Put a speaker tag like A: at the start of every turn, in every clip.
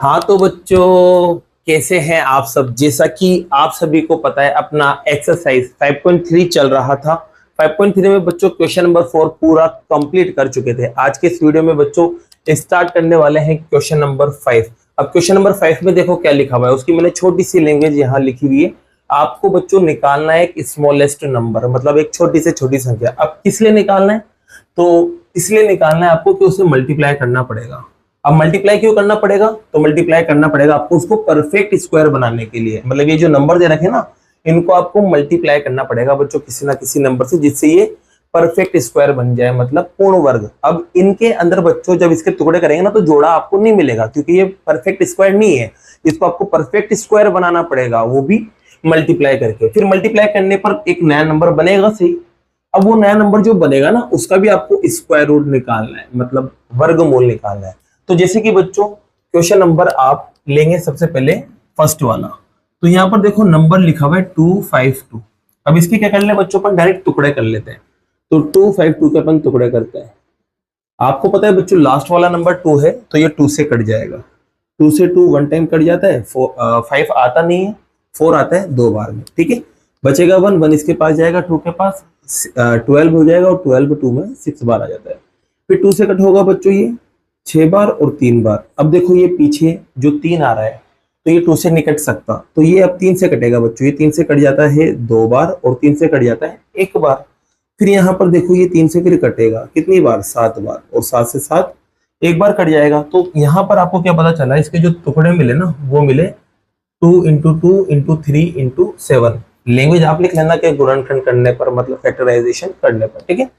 A: हाँ तो बच्चों, कैसे हैं आप सब। जैसा कि आप सभी को पता है, अपना एक्सरसाइज 5.3 चल रहा था। 5.3 में बच्चों क्वेश्चन नंबर 4 पूरा कंप्लीट कर चुके थे। आज के इस वीडियो में बच्चों स्टार्ट करने वाले हैं क्वेश्चन नंबर 5। अब क्वेश्चन नंबर 5 में देखो क्या लिखा हुआ है। उसकी मैंने छोटी सी लैंग्वेज यहाँ लिखी हुई है। आपको बच्चों निकालना है एक स्मॉलेस्ट नंबर, मतलब एक छोटी से छोटी संख्या। अब किस लिए निकालना है? तो इसलिए निकालना है आपको कि उसे मल्टीप्लाई करना पड़ेगा। अब मल्टीप्लाई क्यों करना पड़ेगा? तो मल्टीप्लाई करना पड़ेगा आपको उसको परफेक्ट स्क्वायर बनाने के लिए। मतलब ये जो नंबर दे रखे ना, इनको आपको मल्टीप्लाई करना पड़ेगा बच्चों किसी ना किसी नंबर से, जिससे ये परफेक्ट स्क्वायर बन जाए, मतलब पूर्ण वर्ग। अब इनके अंदर बच्चों जब इसके टुकड़े करेंगे ना, तो जोड़ा आपको नहीं मिलेगा, क्योंकि ये परफेक्ट स्क्वायर नहीं है। इसको आपको परफेक्ट स्क्वायर बनाना पड़ेगा, वो भी मल्टीप्लाई करके। फिर मल्टीप्लाई करने पर एक नया नंबर बनेगा, सही। अब वो नया नंबर जो बनेगा ना, उसका भी आपको स्क्वायर रूट निकालना है, मतलब वर्गमूल निकालना है। तो जैसे कि बच्चों क्वेश्चन नंबर आप लेंगे सबसे पहले फर्स्ट वाला। तो यहाँ पर देखो नंबर लिखा हुआ है 252। अब इसके क्या कर ले बच्चों, अपन डायरेक्ट टुकड़े कर लेते हैं। तो 252 के अपन टुकड़े करते हैं। आपको पता है बच्चों लास्ट वाला नंबर 2 है, तो ये 2 से कट जाएगा। 2 से 2 वन टाइम कट जाता है। 5 आता नहीं है, 4 आता है 2 बार में, ठीक है। बचेगा 1, 1 इसके पास जाएगा, 2 के पास 12 हो जाएगा, और 12 2 में 6 बार आ जाता है। फिर 2 से कट होगा बच्चों ये 6 बार और 3 बार। अब देखो ये पीछे जो 3 आ रहा है, तो ये 2 से नहीं कट सकता, तो ये अब 3 से कटेगा बच्चों। ये 3 से कट जाता है 2 बार, और 3 से कट जाता है 1 बार। फिर यहाँ पर देखो ये 3 से फिर कटेगा कितनी बार, 7 बार, और 7 से 7 1 बार कट जाएगा। तो यहाँ पर आपको क्या पता चला, इसके जो टुकड़े मिले ना, वो मिले 2 इंटू 2 इंटू 3 इंटू 7। लैंग्वेज आप लिख लेना कि गुणनखंड करने पर, मतलब फैक्टराइजेशन करने पर, ठीक है।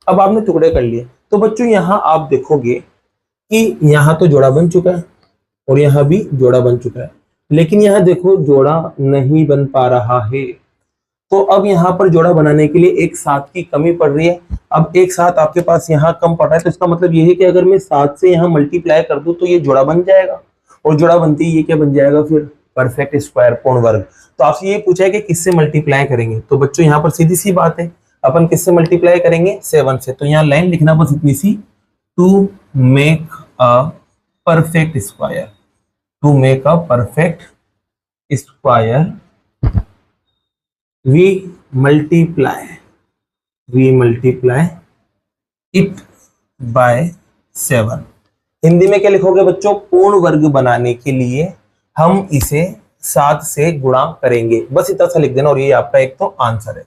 A: अब आपने टुकड़े कर लिए, तो बच्चों यहाँ आप देखोगे कि यहाँ तो जोड़ा बन चुका है, और यहाँ भी जोड़ा बन चुका है, लेकिन यहाँ देखो जोड़ा नहीं बन पा रहा है। तो अब यहाँ पर जोड़ा बनाने के लिए एक 7 की कमी पड़ रही है। अब एक 7 आपके पास यहाँ कम पड़ रहा है, तो इसका मतलब ये है कि अगर मैं 7 से यहाँ मल्टीप्लाई कर दूं तो ये जोड़ा बन जाएगा, और जोड़ा बनते ही ये क्या बन जाएगा फिर, परफेक्ट स्क्वायर, पूर्ण वर्ग। तो आपसे ये पूछा है कि किससे मल्टीप्लाई करेंगे, तो बच्चों यहाँ पर सीधी सी बात है, अपन किससे मल्टीप्लाई करेंगे, 7 से। तो यहाँ लाइन लिखना बस इतनी सी, to make a perfect square. To make a perfect square we multiply it by 7। Hindi में क्या लिखोगे बच्चों, पूर्ण वर्ग बनाने के लिए हम इसे 7 से गुणा करेंगे। बस इतना सा लिख देना, और ये आपका एक तो आंसर है।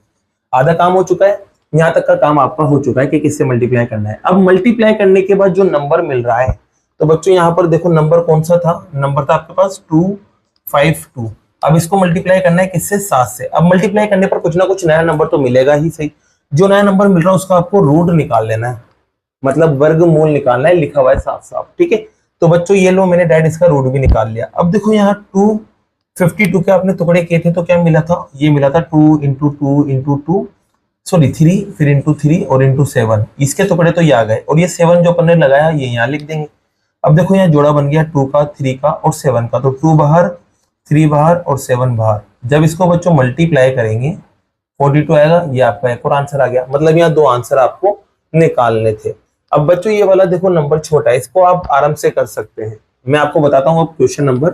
A: आधा काम हो चुका है, यहाँ तक का काम आपका हो चुका है कि किससे मल्टीप्लाई करना है। अब मल्टीप्लाई करने के बाद जो नंबर मिल रहा है, तो बच्चों यहाँ पर देखो नंबर कौन सा था, नंबर था आपके पास 252। अब इसको मल्टीप्लाई करना है किससे, 7 से। अब मल्टीप्लाई करने पर कुछ ना कुछ नया नंबर तो मिलेगा ही, सही। जो नया नंबर मिल रहा है उसका आपको रूट निकाल लेना है, मतलब वर्गमूल निकालना है, लिखा हुआ है साफ साफ, ठीक है। तो बच्चों ये लो, मैंने डायरेक्ट इसका रूट भी निकाल लिया। अब देखो यहाँ 252 के आपने टुकड़े किए थे, तो क्या मिला था, ये मिला था 2 इंटू 2 इंटू 2, सॉरी 3, फिर इंटू 3 और इंटू 7। इसके टुकड़े तो ये आ गए, और ये 7 जो अपन ने लगाया ये यहाँ लिख देंगे। अब देखो यहाँ जोड़ा बन गया 2 का, 3 का और 7 का, तो 2 बाहर, 3 बाहर और 7 बाहर। जब इसको बच्चों मल्टीप्लाई करेंगे 42 आएगा। ये आपका एक और आंसर आ गया, मतलब यहाँ 2 आंसर आपको निकालने थे। अब बच्चों ये वाला देखो नंबर छोटा है, इसको आप आराम से कर सकते हैं। मैं आपको बताता हूँ अब क्वेश्चन नंबर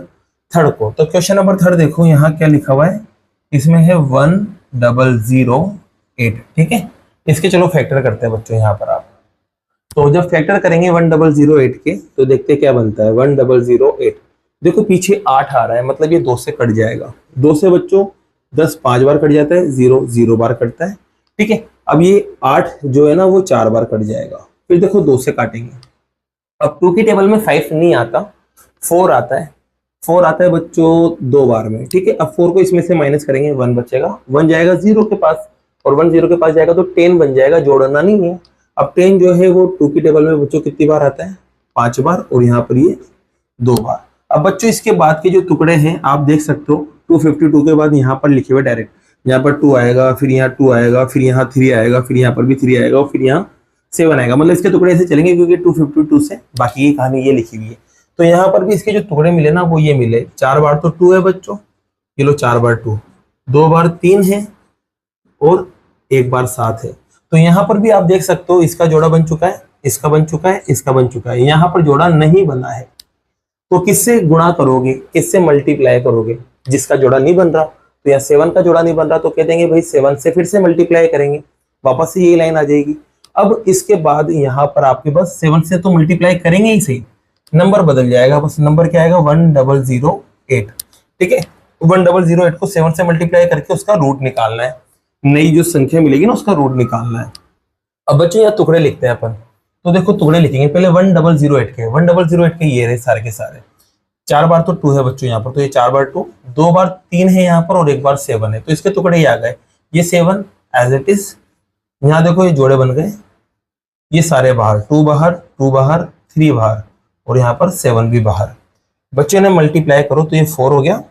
A: 3 को। तो क्वेश्चन नंबर 3 देखो यहाँ क्या लिखा हुआ है, इसमें है 1008, ठीक है। इसके चलो फैक्टर करते हैं बच्चों यहाँ पर आप। तो जब फैक्टर करेंगे 1008 के, तो देखते क्या बनता है। 1008 देखो पीछे 8 आ रहा है, मतलब ये 2 से कट जाएगा। 2 से बच्चों 10 5 बार कट जाता है, 0 0 बार कटता है, ठीक है। अब ये 8 जो है ना, वो 4 बार कट जाएगा। फिर देखो 2 से काटेंगे। अब 2 की टेबल में 5 नहीं आता, 4 आता है। 4 आता है बच्चों 2 बार में, ठीक है। अब 4 को इसमें से माइनस करेंगे, 1 बचेगा। 1 जाएगा 0 के पास, और 1 0 के पास जाएगा तो 10 बन जाएगा, जोड़ना नहीं है। अब 10 जो है वो 2 की टेबल में बच्चों कितनी बार आता है, 5 बार, और यहाँ पर ये 2 बार। अब बच्चों इसके बाद के जो टुकड़े हैं आप देख सकते हो, 252 के बाद यहाँ पर लिखे हुए डायरेक्ट, यहाँ पर 2 आएगा, फिर यहाँ 2 आएगा, फिर यहाँ 3 आएगा, फिर यहाँ पर भी 3 आएगा, और फिर यहाँ 7 आएगा। मतलब इसके टुकड़े ऐसे चलेंगे, क्योंकि 252 से बाकी की कहानी ये लिखी हुई है। तो यहाँ पर भी इसके जो टुकड़े मिले ना, वो ये मिले। 4 बार तो 2 है बच्चों, ये लो 4 बार 2, 2 बार 3 है, और 1 बार 7 है। तो यहाँ पर भी आप देख सकते हो इसका जोड़ा बन चुका है, इसका बन चुका है, इसका बन चुका है। यहाँ पर जोड़ा नहीं बना है, तो किससे गुणा करोगे, किससे मल्टीप्लाई करोगे, जिसका जोड़ा नहीं बन रहा, तो यहाँ 7 का जोड़ा नहीं बन रहा तो कह देंगे भाई 7 से फिर से मल्टीप्लाई करेंगे, वापस से यही लाइन आ जाएगी। अब इसके बाद यहाँ पर आपके पास 7 से तो मल्टीप्लाई करेंगे ही सही, नंबर बदल जाएगा, बस नंबर क्या आएगा 1008। ठीक है, 1008 को 7 से मल्टीप्लाई करके उसका रूट निकालना है, नई जो संख्या मिलेगी ना उसका रूट निकालना है। अब बच्चों यहाँ टुकड़े लिखते हैं अपन, तो देखो टुकड़े लिखेंगे पहले 1008 के ये रहे सारे के सारे, 4 बार तो 2 है बच्चों यहाँ पर, तो ये 4 बार 2, 2 बार 3 है यहाँ पर और 1 बार 7 है, तो इसके टुकड़े ही आ गए, ये 7 एज इट इज। यहाँ देखो ये जोड़े बन गए, ये सारे बाहर, 2 बाहर 2 बाहर 3 बाहर और यहाँ पर 7 भी बाहर। बच्चों ने मल्टीप्लाई करो तो ये 4 हो गया,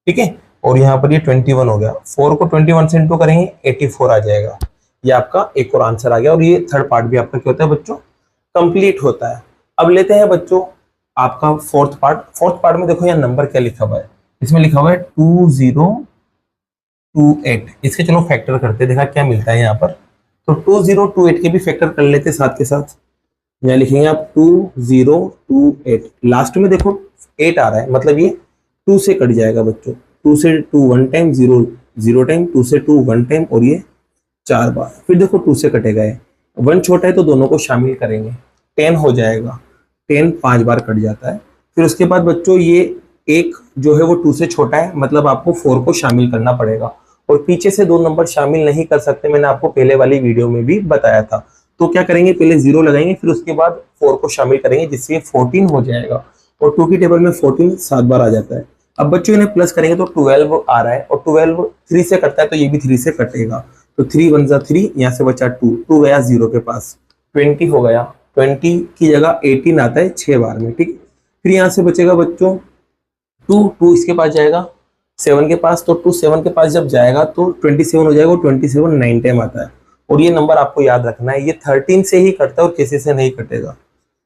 A: ठीक है, और यहाँ पर ये 21 हो गया, 4 को 21 से इंटू करेंगे 84 आ जाएगा। ये आपका एक और आंसर आ गया, और ये थर्ड पार्ट भी आपका क्या होता है बच्चों, कंप्लीट होता है। अब लेते हैं बच्चों आपका फोर्थ पार्ट। फोर्थ पार्ट में देखो यहाँ नंबर क्या लिखा हुआ है, इसमें लिखा हुआ है 2028। इसके चलो फैक्टर करते, देखा क्या मिलता है यहाँ पर, तो 2028 के भी फैक्टर कर लेते साथ के साथ। यहाँ लिखेंगे आप 2028, लास्ट में देखो 8 आ रहा है, मतलब ये 2 से कट जाएगा बच्चों, 2 से 2 1 टाइम, 0 0 टाइम, 2 से 2 1 टाइम और ये 4 बार, फिर देखो 2 से कटेगा, 1 छोटा है तो दोनों को शामिल करेंगे, 10 हो जाएगा, 10 5 बार कट जाता है। फिर उसके बाद बच्चों ये एक जो है वो 2 से छोटा है, मतलब आपको 4 को शामिल करना पड़ेगा, और पीछे से 2 नंबर शामिल नहीं कर सकते, मैंने आपको पहले वाली वीडियो में भी बताया था। तो क्या करेंगे, पहले 0 लगाएंगे, फिर उसके बाद 4 को शामिल करेंगे, जिससे 14 हो जाएगा, और 2 की टेबल में 14 7 बार आ जाता है। अब बच्चों इन्हें प्लस करेंगे तो 12 आ रहा है, और 12 3 से कटता है तो ये भी 3 से कटेगा, तो 3 1 जा 3, यहाँ से बचा 2 गया 0 के पास, 20 हो गया, 20 की जगह 18 आता है 6 बार में, ठीक। फिर यहाँ से बचेगा बच्चों 2 इसके पास जाएगा 7 के पास, तो 2 7 के पास जब जाएगा तो 27 हो जाएगा, और 27 9 टाइम आता है, और ये नंबर आपको याद रखना है, ये 13 से ही कटता है और किसी से नहीं कटेगा।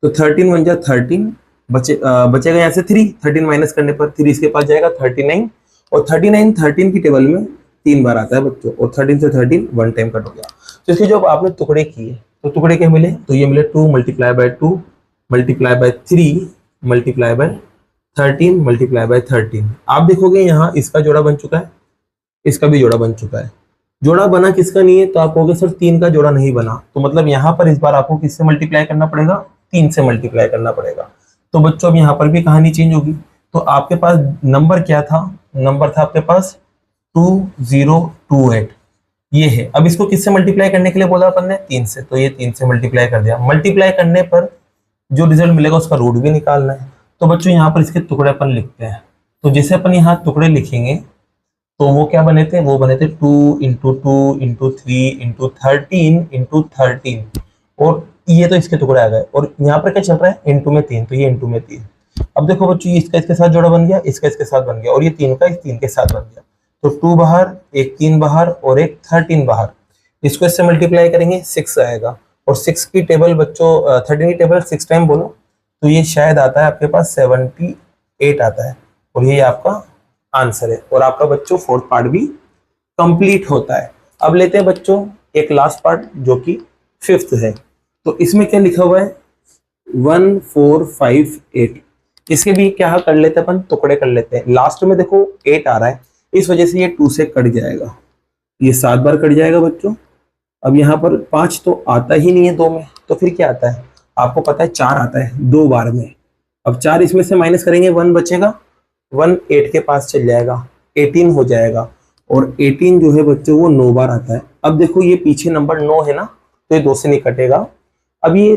A: तो 13 1 जा 13, बचेगा यहाँ से 13 माइनस करने पर 3 इसके पास जाएगा 39, और 39 13 की टेबल में 3 बार आता है बच्चों, और 13 से 13 1 टाइम कट हो गया। तो इसके जो आपने टुकड़े किए तो टुकड़े क्या मिले, तो ये मिले 2 multiply by 2 multiply by 3 multiply by 13 multiply by 13। आप देखोगे यहाँ इसका जोड़ा बन चुका है, इसका भी जोड़ा बन चुका है। जोड़ा बना किसका नहीं है, तो आप कहोगे सर 3 का जोड़ा नहीं बना, तो मतलब यहाँ पर इस बार आपको किससे मल्टीप्लाई करना पड़ेगा, 3 से मल्टीप्लाई करना पड़ेगा। तो बच्चों अब यहाँ पर भी कहानी चेंज होगी, तो आपके पास नंबर क्या था, नंबर था आपके पास 2028, ये है। अब इसको किससे मल्टीप्लाई करने के लिए बोला अपन ने, 3 से, तो ये 3 से मल्टीप्लाई कर दिया। मल्टीप्लाई करने पर जो रिजल्ट मिलेगा उसका रूट भी निकालना है। तो बच्चों यहाँ पर इसके टुकड़े अपन लिखते हैं, तो जैसे अपन यहाँ टुकड़े लिखेंगे तो वो क्या बने थे, वो बने थे 2 इंटू 2 इंटू 3 इंटू 13 इंटू 13, और ये तो इसके टुकड़े आ गए, और यहाँ पर क्या चल रहा है, इंटू में 3, तो ये इंटू में 3। अब देखो बच्चों ये इसका इसके साथ जोड़ा बन गया, इसका इसके साथ बन गया, और ये 3 का इस 3 के साथ बन गया, तो 2 बाहर, एक 3 बाहर और एक 13 बाहर। इसको इससे मल्टीप्लाई करेंगे 6 आएगा, और 6 की टेबल बच्चों 13 की टेबल 6 टाइम बोलो तो ये शायद आता है आपके पास 78 आता है, और ये आपका आंसर है, और आपका बच्चों फोर्थ पार्ट भी कंप्लीट होता है। अब लेते हैं बच्चों एक लास्ट पार्ट जो कि फिफ्थ है, तो इसमें क्या लिखा हुआ है 1458। इसके भी क्या कर लेते हैं अपन, टुकड़े कर लेते हैं। लास्ट में देखो 8 आ रहा है, इस वजह से ये 2 से कट जाएगा, ये 7 बार कट जाएगा बच्चों। अब यहाँ पर 5 तो आता ही नहीं है 2 में, तो फिर क्या आता है, आपको पता है 4 आता है 2 बार में। अब 4 इसमें से माइनस करेंगे 1 बचेगा, 1 8 के पास चल जाएगा, 18 हो जाएगा, और 18 जो है बच्चों वो 9 बार आता है। अब देखो ये पीछे नंबर 9 है ना, तो ये 2 से नहीं कटेगा। अब ये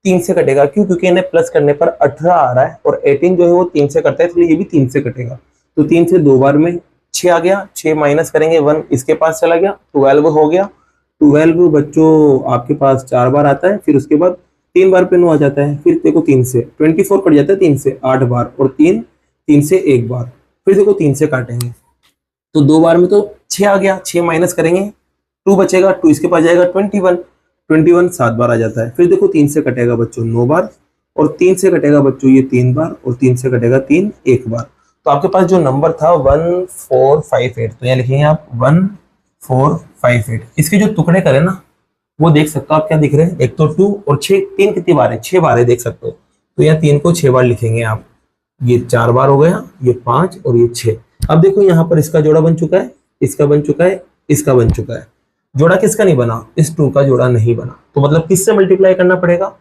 A: 3 से कटेगा, क्यों, क्योंकि इन्हें प्लस करने पर 18 आ रहा है, और 18 जो है वो 3 से कटता है, इसलिए ये भी 3 से कटेगा। तो 3 से 2 बार में 6 आ गया, 6 माइनस करेंगे 1 इसके पास चला गया, 12 हो गया। 12 बच्चों आपके पास 4 बार आता है, फिर उसके बाद 3 बार पे 9 आ जाता है, फिर देखो 3 से 24 कट जाता है, 3 से 8 बार, और 3 से 1 बार, फिर देखो 3 से काटेंगे तो 2 बार में तो 6 आ गया, 6 माइनस करेंगे 2 बचेगा, 2 इसके पास जाएगा 21 7 बार आ जाता है। फिर देखो 3 से कटेगा बच्चों 9 बार, और 3 से कटेगा बच्चों ये 3 बार, और 3 से कटेगा 3 1 बार। तो आपके पास जो नंबर था 1458, तो यहाँ लिखेंगे आप 1458। इसके जो टुकड़े करें ना वो देख सकते हो आप, क्या दिख रहे हैं, एक तो 2 और 6, 3 कितनी बार है, 6 बार है, देख सकते हो। तो यहाँ 3 को 6 बार लिखेंगे आप, ये 4 बार हो गया, ये 5 और ये 6। अब देखो यहाँ पर इसका जोड़ा बन चुका है, इसका बन चुका है, इसका बन चुका है। जोड़ा किसका नहीं बना? इस 2 का जोड़ा नहीं बना। तो मतलब किससे मल्टीप्लाई करना पड़ेगा?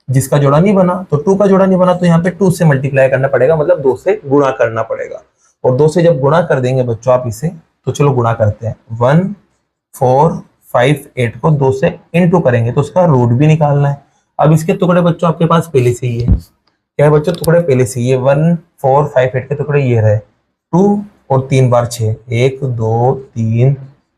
A: जिसका जोड़ा नहीं बना। तो 2 का जोड़ा नहीं बना तो यहाँ पे 2 से मल्टीप्लाई करना पड़ेगा, मतलब 2 से गुणा करना पड़ेगा। और 2 से जब गुणा कर देंगे बच्चों आप इसे, तो चलो गुणा करते हैं। 1 4 5 8 को 2 से इंटू करेंगे तो उसका रूट भी निकालना है। अब इसके टुकड़े बच्चों आपके पास पहले से ही है। क्या है बच्चों? टुकड़े पहले से ही है। 1 4 5 8 के टुकड़े ये रहे, 2 और 3 बार 6, 1 2 3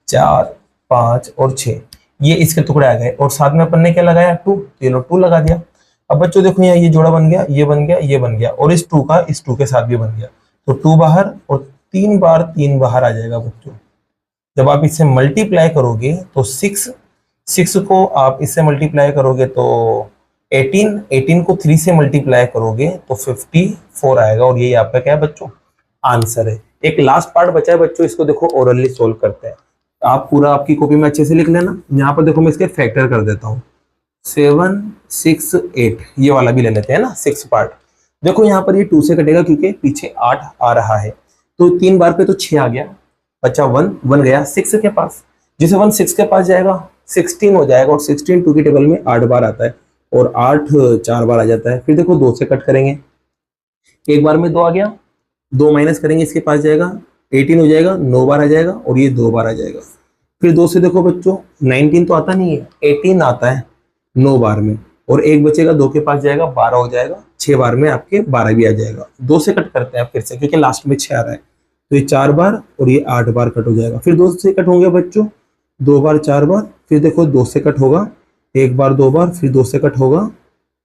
A: 4 5 और 6, ये इसके टुकड़े आ गए। और साथ में अपन ने क्या लगाया? 2, तीनों 2 लगा दिया। अब बच्चों देखो यहाँ ये जोड़ा बन गया, ये बन गया, ये बन गया, और इस 2 का इस 2 के साथ भी बन गया। तो 2 बाहर और 3 बार 3 बाहर आ जाएगा बच्चों। जब आप इससे मल्टीप्लाई करोगे तो 6 को आप इससे मल्टीप्लाई करोगे तो 18 को 3 से मल्टीप्लाई करोगे तो 54 आएगा। और यही आपका क्या है बच्चों? आंसर है। एक लास्ट पार्ट बचा है बच्चों, इसको देखो ओरली सोल्व करते हैं। आप पूरा आपकी कॉपी में अच्छे से लिख लेना। यहाँ पर देखो मैं इसके फैक्टर कर देता हूँ, 7 6 8, ये वाला भी ले लेते हैं ना, 6 पार्ट। देखो यहाँ पर ये 2 से कटेगा क्योंकि पीछे 8 आ रहा है, तो 3 बार पे तो 6 आ गया, बच्चा 1 गया 6 के पास। जिसे 1 6 के पास जाएगा 16 हो जाएगा, और 16 2 की टेबल में 8 बार आता है, और 8 4 बार आ जाता है। फिर देखो 2 से कट करेंगे, एक बार में 2 आ गया, 2 माइनस करेंगे इसके पास जाएगा, 18 हो जाएगा, 9 बार आ जाएगा, और ये 2 बार आ जाएगा। फिर 2 से देखो बच्चों 19 तो आता नहीं है, 18 आता है 9 बार में, और एक बचेगा 2 के पास जाएगा, 12 हो जाएगा, 6 बार में आपके 12 भी आ जाएगा। 2 से कट करते हैं फिर से क्योंकि लास्ट में 6 आ रहा है, तो ये 4 बार और ये 8 बार कट हो जाएगा। फिर 2 से कट होंगे बच्चों, 2 बार 4 बार, फिर देखो 2 से कट होगा, 1 बार 2 बार, फिर 2 से कट होगा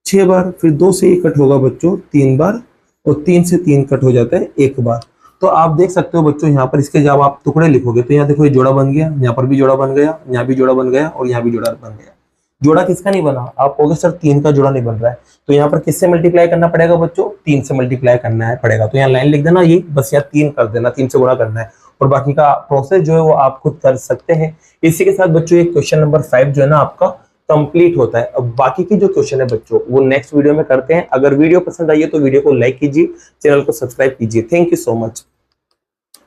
A: 6 बार, फिर 2 से ही कट होगा बच्चों 3 बार, और 3 से 3 कट हो जाता है 1 बार। तो आप देख सकते हो बच्चों यहाँ पर इसके जब आप टुकड़े लिखोगे तो यहाँ देखो ये जोड़ा बन गया, यहाँ पर भी जोड़ा बन गया, यहाँ भी जोड़ा बन गया, और यहाँ भी जोड़ा बन गया। जोड़ा किसका नहीं बना? आप कहोगे सर 3 का जोड़ा नहीं बन रहा है, तो यहाँ पर किससे मल्टीप्लाई करना पड़ेगा बच्चों? 3 से मल्टीप्लाई करना है पड़ेगा। तो यहाँ लाइन लिख देना, ये बस यहाँ 3 कर देना, 3 से गुणा करना है, और बाकी का प्रोसेस जो है वो आप खुद कर सकते हैं। इसी के साथ बच्चों ये क्वेश्चन नंबर 5 जो है ना आपका कंप्लीट होता है। अब बाकी की जो क्वेश्चन है बच्चों वो नेक्स्ट वीडियो में करते हैं। अगर वीडियो पसंद आई है तो वीडियो को लाइक कीजिए, चैनल को सब्सक्राइब कीजिए। Thank you so much.